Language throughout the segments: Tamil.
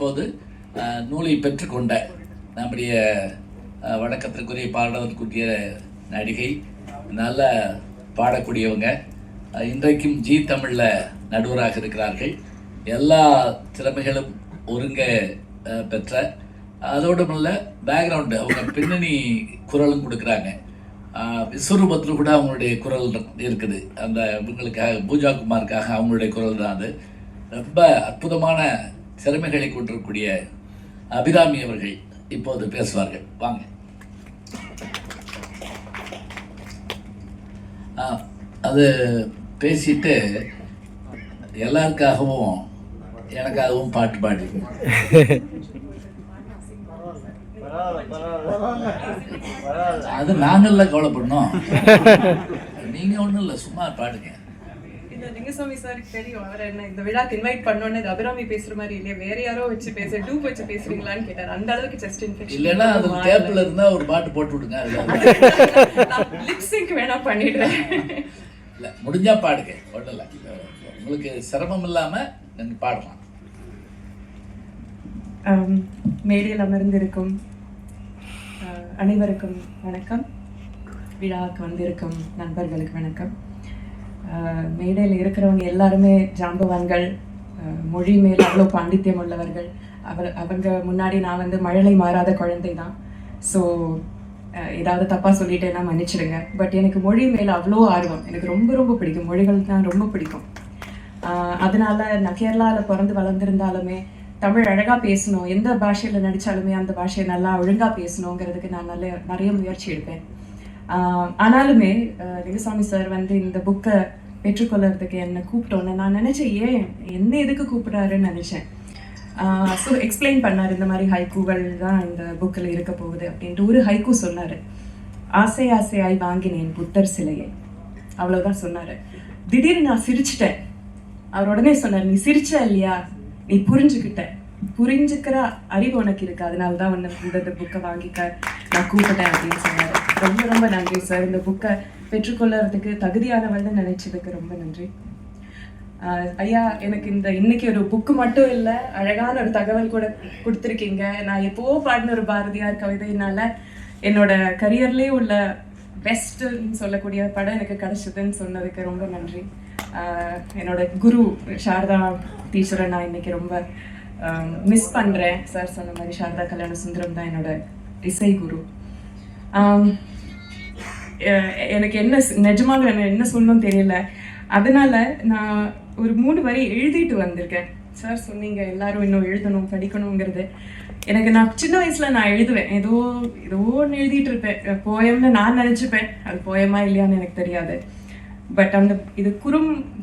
போது நூலை பெற்றுக்கொண்ட நம்முடைய வணக்கத்திற்குரிய பாடவதற்குரிய நடிகை, நல்ல பாடக்கூடியவங்க, இன்றைக்கும் ஜி தமிழில் நடுவராக இருக்கிறார்கள். எல்லா திறமைகளும் ஒருங்க பெற்ற, அதோடுமல்ல பேக்ரவுண்டு அவங்க பின்னணி குரலும் கொடுக்குறாங்க. விஸ்வரூபத்தில் கூட அவங்களுடைய குரல் இருக்குது. அந்த இவங்களுக்காக பூஜா குமாருக்காக அவங்களுடைய குரல் தான் அது. ரொம்ப அற்புதமான திறமைகளை கொண்டிருக்கக்கூடிய அபிராமி அவர்கள் இப்போது பேசுவார்கள். வாங்க. அது பேசிட்டு எல்லாருக்காகவும் எனக்காகவும் பாட்டு பாடி அது நாங்கள்ல கவலைப்படணும். நீங்க ஒன்றும் இல்லை, சும்மா பாடுங்க. லிங்கசாமி சாருக்கு தெரியும் அவர் என்ன இந்த விழாக்கு இன்வைட் பண்ணோன்னு அபிராமி பேசுற மாதிரி இல்லையா, வேற யாரோ வச்சு டூப் வச்சு பேசுறீங்களான்னு கேட்டார். அந்த அளவுக்கு செஸ்ட் இன்ஃபெக்ஷன் இல்லைன்னா அது கேப்ல இருந்தா ஒரு பாட்டு போட்டு விடுங்க. லிப்சிங்க் வேணா பண்ணிடுறேன். இல்ல, முடிஞ்சா பாடுங்க, ஒண்ணல உங்களுக்கு சிரமம் இல்லாம நீங்க பாடலாம். மேடையில் அமர்ந்திருக்கும் அனைவருக்கும் வணக்கம். விழாவுக்கு வந்திருக்கும் நண்பர்களுக்கு வணக்கம். மேடையில் இருக்கிறவங்க எல்லாருமே ஜாம்பவான்கள், மொழி மேல் அவ்வளோ பாண்டித்யம் உள்ளவர்கள். அவங்க முன்னாடி நான் மழலை மாறாத குழந்தை தான். ஸோ ஏதாவது தப்பாக சொல்லிட்டேன்னா மன்னிச்சிடுங்க. பட் எனக்கு மொழி மேலே அவ்வளோ ஆர்வம், எனக்கு ரொம்ப ரொம்ப பிடிக்கும். மொழிகள் தான் ரொம்ப பிடிக்கும். அதனால நான் கேரளாவில் பிறந்து வளர்ந்துருந்தாலுமே தமிழ் அழகாக பேசணும், எந்த பாஷையில் நடித்தாலுமே அந்த பாஷையை நல்லா ஒழுங்காக பேசணுங்கிறதுக்கு நான் நிறைய முயற்சி எடுப்பேன். ஆனாலுமே லிங்கசாமி சார் இந்த புக்கை பெற்றுக்கொள்றதுக்கு என்னை கூப்பிட்டோன்னு நான் நினச்சேன், ஏன் என்ன எதுக்கு கூப்பிட்றாருன்னு நினச்சேன். ஸோ எக்ஸ்பிளைன் பண்ணார், இந்த மாதிரி ஹைக்கூகள் தான் இந்த புக்கில் இருக்க போகுது அப்படின்ட்டு. ஒரு ஹைக்கூ சொன்னார், ஆசை ஆசையாய் வாங்கினேன் புத்தர் சிலையை, அவ்வளோதான் சொன்னார். திடீர்னு நான் சிரிச்சிட்டேன். அவர் உடனே சொன்னார், நீ சிரிச்ச இல்லையா, நீ புரிஞ்சுக்கிற அறிவு உனக்கு இருக்கு, அதனால தான் இந்த புக்கை வாங்கிக்க நான் கூப்பிட்டேன் அப்படின்னு சொன்னார். ரொம்ப ரொம்ப நன்றி சார். இந்த புக்கை பெற்றுக்கொள்றதுக்கு தகுதியானவள்னு நினைச்சதுக்கு ரொம்ப நன்றி ஐயா. எனக்கு இன்னைக்கு ஒரு புக்கு மட்டும் இல்லை, அழகான ஒரு தகவல் கூட கொடுத்துருக்கீங்க. நான் எப்போ பாடின ஒரு பாரதியார் கவிதையினால என்னோட கரியர்லேயே உள்ள பெஸ்ட்டுன்னு சொல்லக்கூடிய படம் எனக்கு கிடைச்சதுன்னு சொன்னதுக்கு ரொம்ப நன்றி. என்னோட குரு சாரதா டீச்சரை நான் இன்னைக்கு ரொம்ப மிஸ் பண்ணுறேன். சார் சொன்ன மாதிரி சாரதா கல்யாண சுந்தரம் தான் என்னோட இசை குரு. எனக்கு நிஜமாக என்ன சொல்லணும்னு தெரியல. அதனால நான் ஒரு 3 வரி எழுதிட்டு வந்திருக்கேன். சார் சொன்னீங்க எல்லாரும் இன்னும் எழுதணும் படிக்கணுங்கிறது. நான் சின்ன வயசுல நான் எழுதுவேன், ஏதோ ஒன்று எழுதிட்டு இருப்பேன், போயம்னு நான் நினச்சிப்பேன். அது போயமா இல்லையான்னு எனக்கு தெரியாது. பட் இது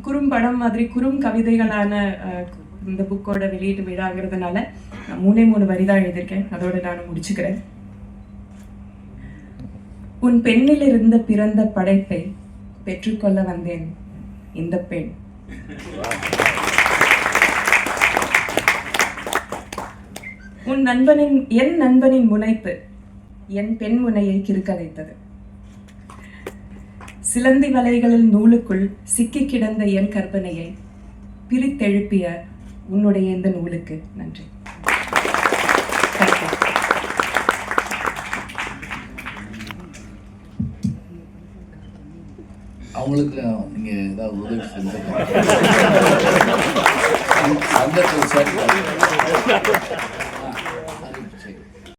குறும்படம் மாதிரி கவிதைகளான இந்த புக்கோட வெளியீட்டு விழாங்கிறதுனால நான் 3 வரி தான் எழுதியிருக்கேன். அதோட நான் முடிச்சுக்கிறேன். உன் பெண்ணிலிருந்து பிறந்த படைப்பை பெற்றுக்கொள்ள வந்தேன் இந்த பெண். என் நண்பனின் முனைப்பு என் பெண் முனையை கிறுக்க வைத்தது. சிலந்தி வலைகளில் நூலுக்குள் சிக்கி கிடந்த என் கற்பனையை பிரித்தெழுப்பிய உன்னுடைய இந்த நூலுக்கு நன்றி. அவங்களுக்கு நீங்க ஏதாவது உதவி செஞ்சு